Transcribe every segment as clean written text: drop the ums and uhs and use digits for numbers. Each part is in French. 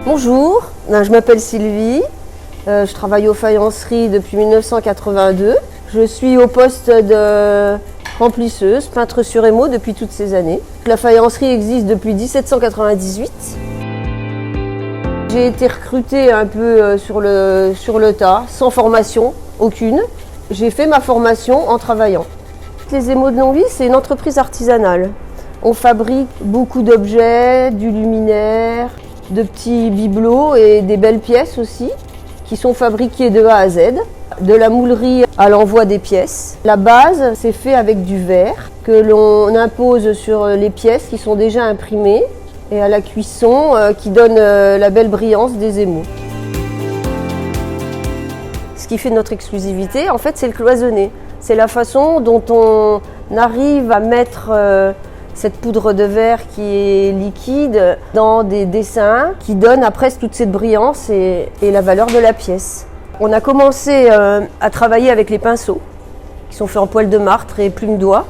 Bonjour, je m'appelle Sylvie, je travaille aux faïenceries depuis 1982. Je suis au poste de remplisseuse, peintre sur émaux depuis toutes ces années. La faïencerie existe depuis 1798. J'ai été recrutée un peu sur le tas, sans formation aucune. J'ai fait ma formation en travaillant. Les émaux de Longwy, c'est une entreprise artisanale. On fabrique beaucoup d'objets, du luminaire, de petits bibelots et des belles pièces aussi, qui sont fabriquées de A à Z. De la moulerie à l'envoi des pièces. La base, c'est fait avec du verre que l'on impose sur les pièces qui sont déjà imprimées et à la cuisson qui donne la belle brillance des émaux. Ce qui fait notre exclusivité, en fait, c'est le cloisonné. C'est la façon dont on arrive à mettre cette poudre de verre qui est liquide dans des dessins qui donnent après toute cette brillance et la valeur de la pièce. On a commencé à travailler avec les pinceaux qui sont faits en poil de martre et plume d'oie.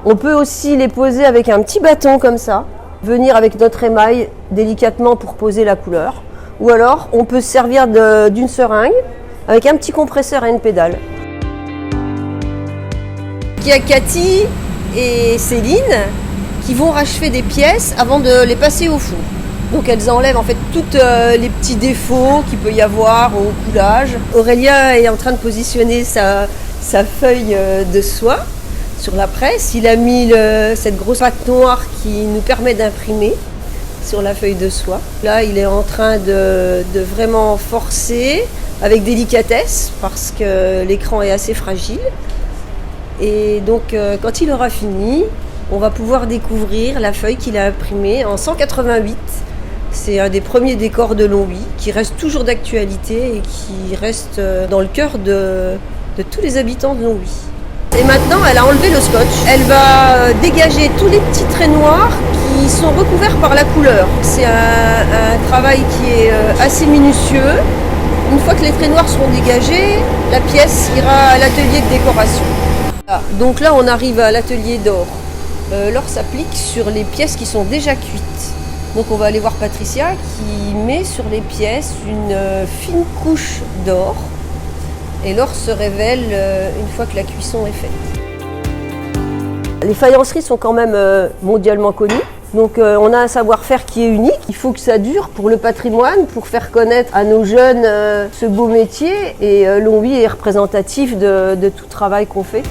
On peut aussi les poser avec un petit bâton comme ça, venir avec notre émail délicatement pour poser la couleur. Ou alors on peut se servir d'une seringue avec un petit compresseur à une pédale. Il y a Cathy et Céline qui vont rachever des pièces avant de les passer au four. Donc elles enlèvent en fait tous les petits défauts qu'il peut y avoir au coulage. Aurélien est en train de positionner sa feuille de soie sur la presse. Il a mis cette grosse pâte noire qui nous permet d'imprimer sur la feuille de soie. Là, il est en train de vraiment forcer avec délicatesse parce que l'écran est assez fragile. Et donc quand il aura fini, on va pouvoir découvrir la feuille qu'il a imprimée en 188. C'est un des premiers décors de Longwy qui reste toujours d'actualité et qui reste dans le cœur de tous les habitants de Longwy. Et maintenant, elle a enlevé le scotch. Elle va dégager tous les petits traits noirs qui sont recouverts par la couleur. C'est un travail qui est assez minutieux. Une fois que les traits noirs seront dégagés, la pièce ira à l'atelier de décoration. Donc là, on arrive à l'atelier d'or. L'or s'applique sur les pièces qui sont déjà cuites. Donc on va aller voir Patricia qui met sur les pièces une fine couche d'or. Et l'or se révèle une fois que la cuisson est faite. Les faïenceries sont quand même mondialement connues. Donc on a un savoir-faire qui est unique. Il faut que ça dure pour le patrimoine, pour faire connaître à nos jeunes ce beau métier. Et Longwy est représentatif de tout travail qu'on fait.